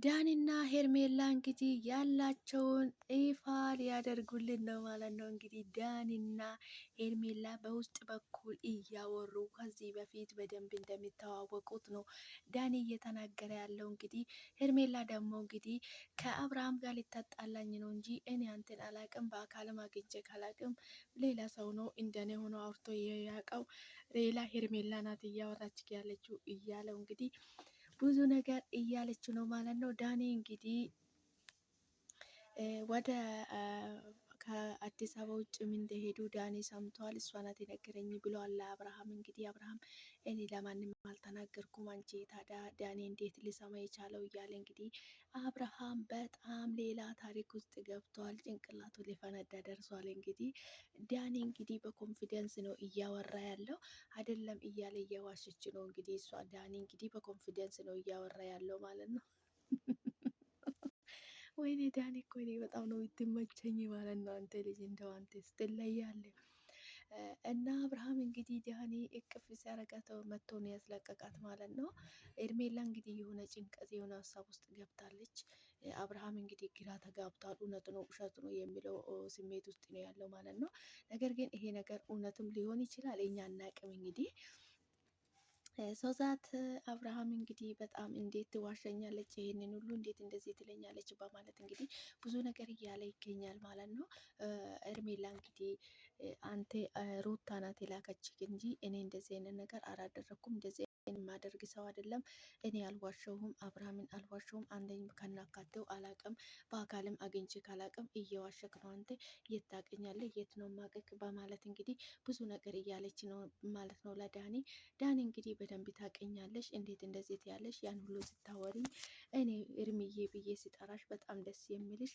ዳኒና ሄርሜላ እንግዲህ ያላቸውን ይፋ ሊያደርጉልን ነው ማለት ነው። እንግዲህ ዳኒና ሄርሜላ በውስጥ በኩል እያወሩ ከዚህ በፊት በደንብ እንደሚተዋወቁት ነው ዳኒ እየተናገረ ያለው። እንግዲህ ሄርሜላ ደግሞ እንግዲህ ከአብርሃም ጋር ሊታጣላኝ ነው እንጂ እኔ አንተን አላቅም፣ በአካልም አግኝቼ ካላቅም ሌላ ሰው ነው እንደኔ ሆኖ አውርቶ ያውቀው ሌላ ሄርሜላ ናት እያወራች ያለችው እያለው እንግዲህ ብዙ ነገር እያለች ነው ማለት ነው። ዳኒ እንግዲህ ወደ ከአዲስ አበባ ውጭ ምን እንደሄዱ ዳኒ ሰምቷል። እሷ ናት የነገረኝ ብለዋል ለአብርሃም። እንግዲህ አብርሃም እኔ ለማንም አልተናገርኩም፣ አንቺ ታዲያ ዳኒ እንዴት ሊሰማ የቻለው እያለ እንግዲህ አብርሃም በጣም ሌላ ታሪክ ውስጥ ገብቷል። ጭንቅላቱ ሊፈነዳ ደርሷል። እንግዲህ ዳኒ እንግዲህ በኮንፊደንስ ነው እያወራ ያለው አይደለም እያለ እየዋሸች ነው እንግዲህ እሷ። ዳኒ እንግዲህ በኮንፊደንስ ነው እያወራ ያለው ማለት ነው። ወይኔ ዳኒ እኮ እኔ በጣም ነው የምትመቸኝ ማለት ነው። አንተ ልጅ እንደው አንተ ስትለያለህ። እና አብርሃም እንግዲህ ዳኒ እቅፍ ሲያረጋት መጥቶ ነው ያስለቀቃት ማለት ነው። ሄርሜላ እንግዲህ የሆነ ጭንቀት የሆነ ሀሳብ ውስጥ ገብታለች። አብርሃም እንግዲህ ግራ ተጋብቷል። እውነት ነው ውሸት ነው የሚለው ስሜት ውስጥ ነው ያለው ማለት ነው። ነገር ግን ይሄ ነገር እውነትም ሊሆን ይችላል፣ እኛ አናቅም እንግዲህ ሶዛት አብርሃም እንግዲህ በጣም እንዴት ትዋሸኛለች፣ ይሄንን ሁሉ እንዴት እንደዚህ ትለኛለች በማለት እንግዲህ ብዙ ነገር እያለ ይገኛል ማለት ነው። ሄርሜላ እንግዲህ አንተ ሩታ ናት የላከችህ እንጂ እኔ እንደዚህ አይነት ነገር አላደረኩም፣ እንደዚህ የማደርግ ሰው አይደለም፣ እኔ አልዋሸሁም፣ አብርሃምን አልዋሸሁም፣ አንደኝ ከናካቴው አላቅም፣ በአካልም አግኝቼ ካላቅም እየዋሸክ ነው አንተ፣ የት ታውቀኛለህ፣ የት ነው ማቀክ በማለት እንግዲህ ብዙ ነገር እያለች ነው ማለት ነው ለዳኒ። ዳኒ እንግዲህ በደንብ ታውቀኛለሽ፣ እንዴት እንደዚህ ያለሽ ያን ሁሉ ስታወሪ እኔ እርምዬ ብዬ ሲጠራሽ በጣም ደስ የሚልሽ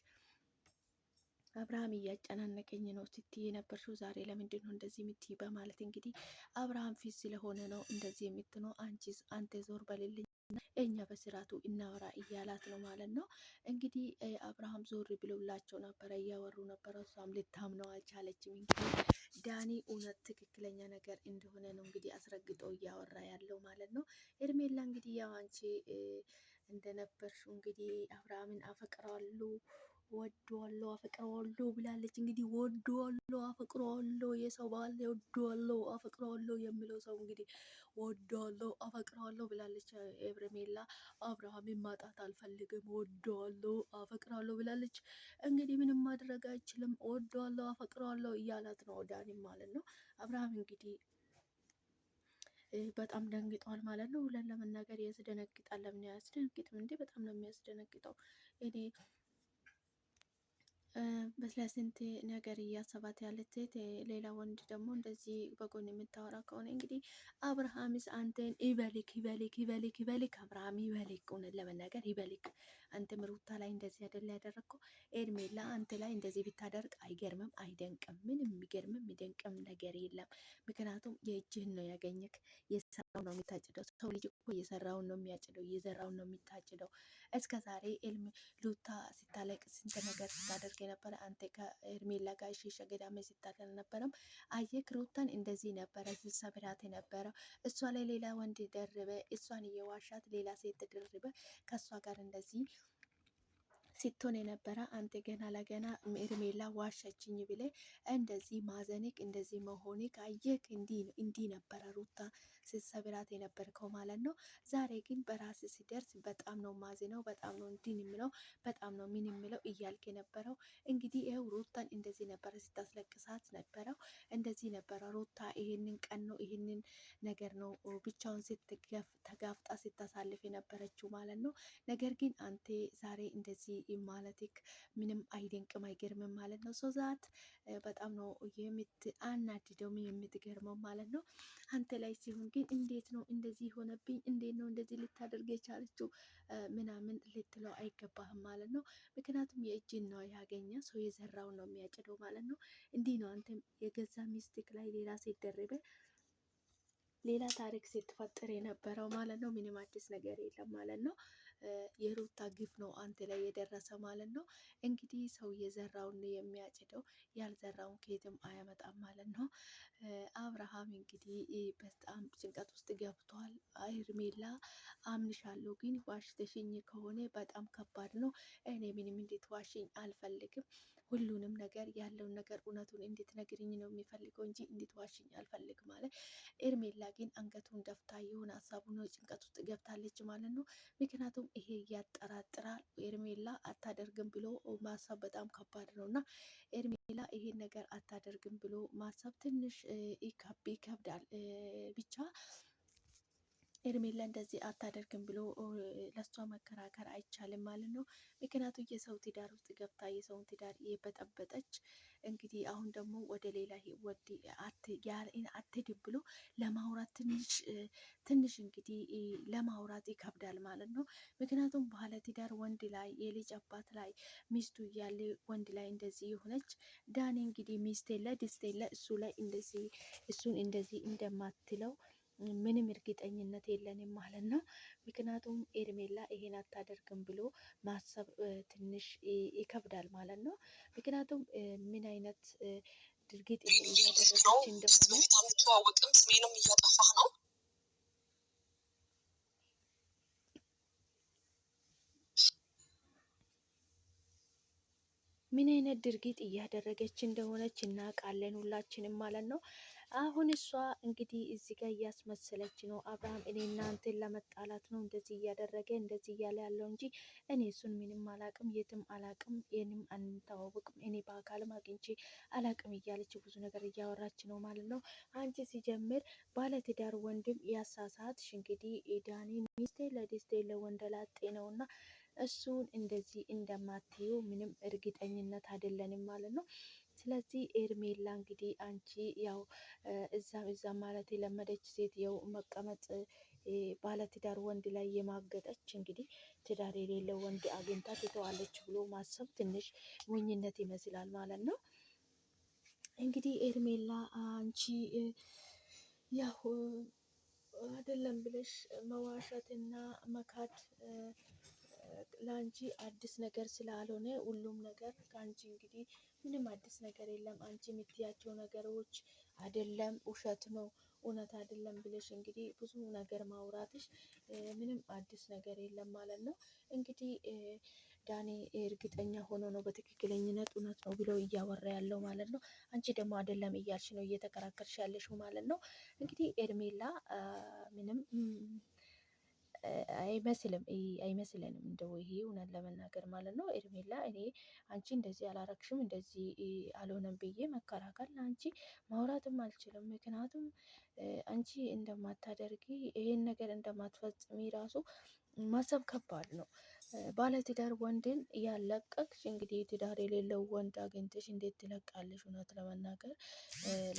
አብርሃም እያጨናነቀኝ ነው ስትይ የነበርሽው ዛሬ ለምንድን ነው እንደዚህ የምትይ በማለት እንግዲህ አብርሃም ፊት ስለሆነ ነው እንደዚህ የምትነው፣ አንተ ዞር በልልኝ እኛ በስርዓቱ እናወራ እያላት ነው ማለት ነው። እንግዲህ አብርሃም ዞር ብሎላቸው ነበረ፣ እያወሩ ነበረ። እሷም ልታምነው አልቻለችም። እንግዲህ ዳኒ እውነት ትክክለኛ ነገር እንደሆነ ነው እንግዲህ አስረግጦ እያወራ ያለው ማለት ነው። ሄርሜላ እንግዲህ ያው አንቺ እንደነበርሽው እንግዲህ አብርሃምን አፈቅረዋለሁ፣ ወደዋለሁ፣ አፈቅረዋለሁ ብላለች። እንግዲህ ወደዋለሁ፣ አፈቅረዋለሁ፣ የሰው ባል ወደዋለሁ፣ አፈቅረዋለሁ የሚለው ሰው እንግዲህ ወደዋለሁ፣ አፈቅረዋለሁ ብላለች ሄርሜላ። አብርሃምን ማጣት አልፈልግም፣ ወደዋለሁ፣ አፈቅረዋለሁ ብላለች። እንግዲህ ምንም ማድረግ አይችልም፣ ወደዋለሁ፣ አፈቅረዋለሁ እያላት ነው ዳኒ ማለት ነው። አብርሃም እንግዲህ በጣም ደንግጧል ማለት ነው። ሁለን ለመናገር ያስደነግጣል። ለምን ያስደነግጥም እንዴ? በጣም ነው የሚያስደነግጠው። እኔ በስንት ነገር እያሰባት ያለች ሴት ሌላ ወንድ ደግሞ እንደዚህ በጎን የምታወራ ከሆነ እንግዲህ አብርሃምስ አንተን ይበልክ ይበልክ ይበልክ ይበልክ፣ አብርሃም ይበልክ፣ እውነት ለመናገር ይበልክ። አንተም ሩታ ላይ እንደዚህ አይደለ ያደረግከው? ሄርሜላ አንተ ላይ እንደዚህ ብታደርግ አይገርምም፣ አይደንቅም። ምንም የሚገርምም የሚደንቅም ነገር የለም። ምክንያቱም የእጅህን ነው ያገኘክ። የሰራውን ነው የሚታጭደው። ሰው ልጅ እኮ የሰራውን ነው የሚያጭደው፣ የዘራውን ነው የሚታጭደው። እስከ ዛሬ ሩታ ስታለቅ ስንት ነገር ስታደርግ የነበረ አንተ ከሄርሜላ ጋር እሺ ገዳሜ ስታደር ነበረም። አየክ ሩታን እንደዚህ ነበረ ሲሰብራት የነበረው። እሷ ላይ ሌላ ወንድ ደርበ፣ እሷን እየዋሻት ሌላ ሴት ደርበ ከእሷ ጋር እንደዚህ ስትሆን የነበረ አንተ ገና ለገና ሄርሜላ ዋሸችኝ ብለ እንደዚህ ማዘንክ እንደዚህ መሆንክ አየክ። እንዲህ ነበረ ሩታ ስትሰብራት የነበርከው ማለት ነው። ዛሬ ግን በራስ ሲደርስ በጣም ነው ማዝነው፣ በጣም ነው እንዲህ የሚለው፣ በጣም ነው ምን የሚለው እያልክ የነበረው። እንግዲህ ይኸው ሩታን እንደዚህ ነበረ ስታስለቅሳት ነበረው። እንደዚህ ነበረ ሩታ ይሄንን ቀን ነው ይሄንን ነገር ነው ብቻውን ተጋፍጣ ስታሳልፍ የነበረችው ማለት ነው። ነገር ግን አንተ ዛሬ እንደዚህ ማለትክ ምንም አይደንቅም አይገርምም ማለት ነው። ሰው ዛት በጣም ነው የምትአናድደው የምትገርመው ማለት ነው። አንተ ላይ ሲሆን ግን እንዴት ነው እንደዚህ ሆነብኝ፣ እንዴት ነው እንደዚህ ልታደርግ የቻለችው ምናምን ልትለው አይገባህም ማለት ነው። ምክንያቱም የእጅን ነው ያገኘ ሰው የዘራውን ነው የሚያጭደው ማለት ነው። እንዲህ ነው አንተም የገዛ ሚስትክ ላይ ሌላ ሴት ደርበ ሌላ ታሪክ ስትፈጥር የነበረው ማለት ነው። ምንም አዲስ ነገር የለም ማለት ነው። የሩታ ግፍ ነው አንተ ላይ የደረሰ ማለት ነው። እንግዲህ ሰው የዘራውን የሚያጭደው ያልዘራውን ከየትም አያመጣም ማለት ነው። አብርሃም እንግዲህ በጣም ጭንቀት ውስጥ ገብቷል። ሄርሜላ አምንሻለሁ፣ ግን ዋሽተሽኝ ከሆነ በጣም ከባድ ነው። እኔ ምንም እንድትዋሽኝ አልፈልግም። ሁሉንም ነገር ያለውን ነገር እውነቱን እንድትነግርኝ ነው የሚፈልገው እንጂ እንድትዋሽኝ አልፈልግም ማለት። ሄርሜላ ግን አንገቱን ደፍታ የሆነ ሀሳቡን ጭንቀት ውስጥ ገብታለች ማለት ነው። ምክንያቱም ይሄ ያጠራጥራል። ሄርሜላ አታደርግም ብሎ ማሰብ በጣም ከባድ ነው እና ሄርሜላ ይሄን ነገር አታደርግም ብሎ ማሰብ ትንሽ ይከብዳል። ብቻ ሄርሜላ እንደዚህ አታደርግም ብሎ ለሷ መከራከር አይቻልም ማለት ነው። ምክንያቱም የሰው ትዳር ውስጥ ገብታ የሰውን ትዳር የበጠበጠች እንግዲህ አሁን ደግሞ ወደ ሌላ ህይወት አትሄድም ብሎ ለማውራት ትንሽ እንግዲህ ለማውራት ይከብዳል ማለት ነው። ምክንያቱም ባለ ትዳር ወንድ ላይ የልጅ አባት ላይ ሚስቱ እያለ ወንድ ላይ እንደዚህ የሆነች ዳኒ እንግዲህ ሚስት የለ ድስት የለ እሱ ላይ እንደዚህ እሱን እንደዚህ እንደማትለው ምንም እርግጠኝነት የለንም ማለት ነው። ምክንያቱም ሄርሜላ ይሄን አታደርግም ብሎ ማሰብ ትንሽ ይከብዳል ማለት ነው። ምክንያቱም ምን አይነት ድርጊት እያደረገች እንደሆነ ስሜንም እያጠፋህ ነው። ምን አይነት ድርጊት እያደረገች እንደሆነች እናውቃለን ሁላችንም ማለት ነው። አሁን እሷ እንግዲህ እዚህ ጋር እያስመሰለች ነው። አብርሃም እኔ እናንተን ለመጣላት ነው እንደዚህ እያደረገ እንደዚህ እያለ ያለው እንጂ እኔ እሱን ምንም አላቅም፣ የትም አላቅም፣ ይህንም አንተዋወቅም፣ እኔ በአካልም አግኝቼ አላቅም እያለች ብዙ ነገር እያወራች ነው ማለት ነው። አንቺ ሲጀምር ባለትዳር ወንድም ያሳሳትሽ እንግዲህ ዳኒ ሚስቴ ለደስቴ ለወንደላጤ ነው እና እሱን እንደዚህ እንደማትዩ ምንም እርግጠኝነት አይደለንም ማለት ነው። ስለዚህ ሄርሜላ እንግዲህ አንቺ ያው እዛም ማለት የለመደች ሴት ያው መቀመጥ ባለትዳር ወንድ ላይ የማገጠች እንግዲህ ትዳር የሌለው ወንድ አግኝታ ትተዋለች ብሎ ማሰብ ትንሽ ሞኝነት ይመስላል ማለት ነው። እንግዲህ ሄርሜላ አንቺ ያው አይደለም ብለሽ መዋሸትና መካድ ለአንቺ አዲስ ነገር ስላልሆነ ሁሉም ነገር ከአንቺ እንግዲህ ምንም አዲስ ነገር የለም። አንቺ የምትያቸው ነገሮች አይደለም ውሸት ነው እውነት አይደለም ብለሽ እንግዲህ ብዙ ነገር ማውራትሽ ምንም አዲስ ነገር የለም ማለት ነው። እንግዲህ ዳኒ እርግጠኛ ሆኖ ነው በትክክለኝነት እውነት ነው ብሎ እያወራ ያለው ማለት ነው። አንቺ ደግሞ አይደለም እያልሽ ነው እየተከራከርሽ ያለሽው ማለት ነው። እንግዲህ ሄርሜላ ምንም አይመስለንም እንደው ይሄ እውነት ለመናገር ማለት ነው። ሄርሜላ እኔ አንቺ እንደዚህ አላረግሽም እንደዚህ አልሆነም ብዬ መከራከር ለአንቺ ማውራትም አልችልም። ምክንያቱም አንቺ እንደማታደርጊ ይሄን ነገር እንደማትፈጽሚ ራሱ ማሰብ ከባድ ነው። ባለትዳር ወንድን ያለቀቅሽ እንግዲህ ትዳር የሌለው ወንድ አግኝተሽ እንዴት ትለቃለሽ? እውነት ለመናገር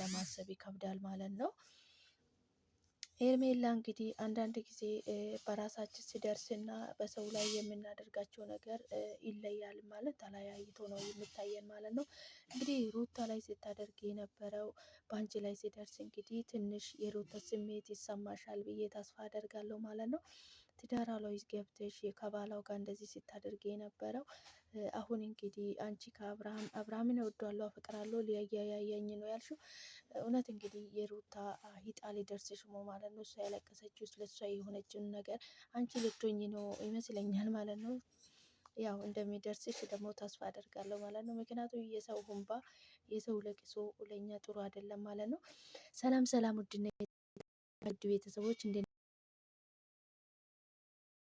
ለማሰብ ይከብዳል ማለት ነው። ሄርሜላ እንግዲህ አንዳንድ ጊዜ በራሳችን ሲደርስና በሰው ላይ የምናደርጋቸው ነገር ይለያል ማለት ተለያይቶ ነው የሚታየን ማለት ነው። እንግዲህ ሩታ ላይ ስታደርግ የነበረው በአንቺ ላይ ሲደርስ እንግዲህ ትንሽ የሩታ ስሜት ይሰማሻል ብዬ ተስፋ አደርጋለሁ ማለት ነው። ትዳሯ ላይ ገብተሽ ከባሏ ጋር እንደዚህ ስታደርግ የነበረው አሁን እንግዲህ አንቺ አብርሃምን እወዳለሁ አፈቅራለሁ ሊያያየኝ ነው ያልሽው እውነት እንግዲህ የሩታ ሂጣ ሊደርስሽ ነው ማለት ነው። እሷ ያለቀሰችው ስለሷ የሆነችውን ነገር አንቺ ልትሆኚ ነው ይመስለኛል ማለት ነው። ያው እንደሚደርስሽ ደግሞ ተስፋ አደርጋለሁ ማለት ነው። ምክንያቱም የሰው እንባ የሰው ለቅሶ ለኛ ጥሩ አይደለም ማለት ነው። ሰላም ሰላም፣ ውድ ቤተሰቦች እንዴት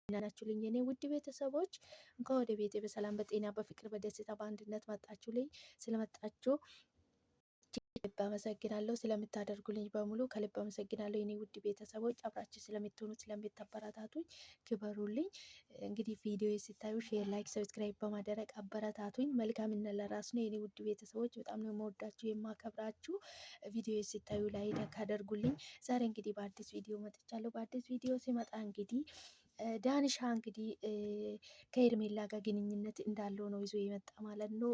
ናችሁልኝ? የኔ ውድ ቤተሰቦች እንኳን ወደ ቤቴ በሰላም በጤና በፍቅር በደስታ በአንድነት መጣችሁልኝ። ስለመጣችሁ ከልብ አመሰግናለሁ። ስለምታደርጉልኝ በሙሉ ከልብ አመሰግናለሁ። የኔ ውድ ቤተሰቦች አብራችሁ ስለምትሆኑ ስለምታበረታቱኝ ክበሩልኝ። እንግዲህ ቪዲዮ ሲታዩ ሼር፣ ላይክ፣ ሰብስክራይብ በማድረግ አበረታቱኝ። መልካምነት ለራስ ነው። የኔ ውድ ቤተሰቦች በጣም ነው የምወዳችሁ የማከብራችሁ። ቪዲዮ ሲታዩ ላይክ አድርጉልኝ። ዛሬ እንግዲህ በአዲስ ቪዲዮ መጥቻለሁ። በአዲስ ቪዲዮ ሲመጣ እንግዲህ ዳንሻ እንግዲህ ከኤርሜላ ጋር ግንኙነት እንዳለው ነው ይዞ የመጣ ማለት ነው።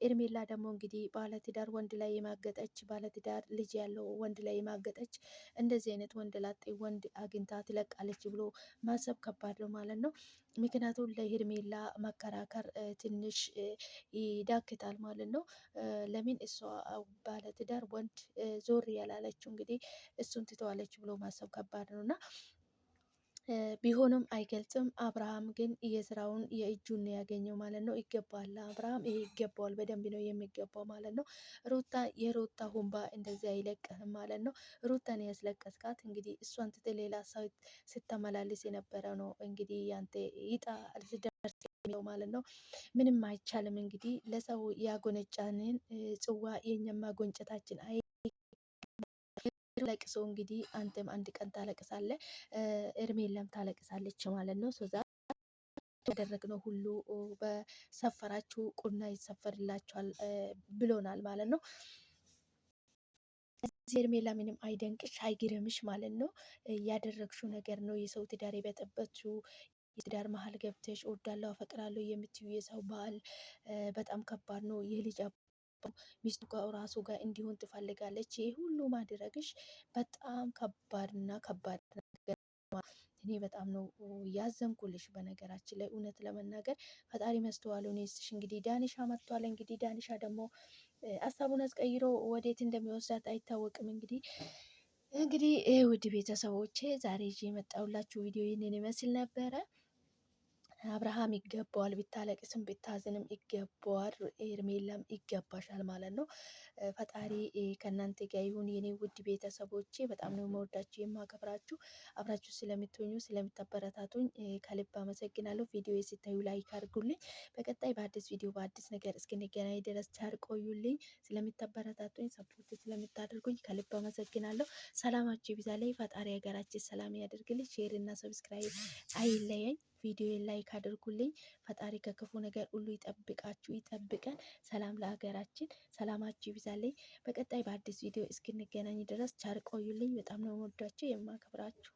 ኤርሜላ ደግሞ እንግዲህ ባለትዳር ወንድ ላይ የማገጠች ባለትዳር ልጅ ያለው ወንድ ላይ የማገጠች እንደዚህ አይነት ወንድ ላጤ ወንድ አግኝታ ትለቃለች ብሎ ማሰብ ከባድ ነው ማለት ነው። ምክንያቱም ለሄርሜላ መከራከር ትንሽ ይዳክታል ማለት ነው። ለምን እሷ ባለትዳር ወንድ ዞር ያላለችው እንግዲህ እሱን ትተዋለች ብሎ ማሰብ ከባድ ነው እና ቢሆንም አይገልጽም። አብርሃም ግን የስራውን የእጁን ያገኘው ማለት ነው። ይገባል አብርሃም ይሄ ይገባዋል፣ በደንብ ነው የሚገባው ማለት ነው። ሩታ የሩታ ሁንባ እንደዚህ አይለቅህም ማለት ነው። ሩታን ያስለቀስካት እንግዲህ እሷን ትተህ ሌላ ሰው ስተመላልስ የነበረ ነው እንግዲህ ያንተ ይጣ አልደርስ ማለት ነው። ምንም አይቻልም እንግዲህ ለሰው ያጎነጫንን ጽዋ የኛም ማጎንጨታችን ለቅሶ እንግዲህ አንተም አንድ ቀን ታለቅሳለህ፣ ኤርሜላም ታለቅሳለች ማለት ነው። ሶዛ ያደረግነው ሁሉ በሰፈራችሁ ቁና ይሰፈርላችኋል ብሎናል ማለት ነው። ኤርሜላ ምንም አይደንቅሽ አይግረምሽ ማለት ነው። ያደረግሽው ነገር ነው የሰው ትዳር የበጠበጥሽው። የትዳር መሀል ገብተሽ እወዳለሁ አፈቅራለሁ የምትዩ የሰው ባል በጣም ከባድ ነው። የልጅ ሚስቱ ጋር ራሱ ጋር እንዲሆን ትፈልጋለች። ይህ ሁሉ ማድረግሽ በጣም ከባድ እና ከባድ ነገር። እኔ በጣም ነው ያዘንኩልሽ። በነገራችን ላይ እውነት ለመናገር ፈጣሪ መስተዋሉን ይስጥሽ። እንግዲህ ዳኒሻ መጥቷል። እንግዲህ ዳኒሻ ደግሞ ሀሳቡን አስቀይሮ ወዴት እንደሚወስዳት አይታወቅም። እንግዲህ ውድ ቤተሰቦቼ ዛሬ ይዤ የመጣሁላችሁ ቪዲዮ ይህንን ይመስል ነበረ። አብርሃም ይገባዋል፣ ብታለቅስም ብታዝንም ይገባዋል። ኤርሜላም ይገባሻል ማለት ነው። ፈጣሪ ከእናንተ ጋር ይሁን የኔ ውድ ቤተሰቦቼ። በጣም ነው የምወዳችሁ የማከብራችሁ። አብራችሁ ስለምትሆኙ ስለምታበረታቱኝ ከልብ አመሰግናለሁ። ቪዲዮ ሲታዩ ላይክ አድርጉልኝ። በቀጣይ በአዲስ ቪዲዮ በአዲስ ነገር እስክንገናኝ ድረስ ቻር ቆዩልኝ። ስለምታበረታቱኝ ሰፖርት ስለምታደርጉኝ ከልብ አመሰግናለሁ። ሰላማችሁ ይብዛልኝ። ፈጣሪ ሀገራችን ሰላም ያደርግልኝ። ሼር እና ሰብስክራይብ አይለየኝ። ቪዲዮ ላይክ አድርጉልኝ። ፈጣሪ ከክፉ ነገር ሁሉ ይጠብቃችሁ ይጠብቀን። ሰላም ለሀገራችን። ሰላማችሁ ይብዛልኝ። በቀጣይ በአዲስ ቪዲዮ እስክንገናኝ ድረስ ቻር ቆዩልኝ። በጣም ነው የምወዳችሁ የማከብራችሁ።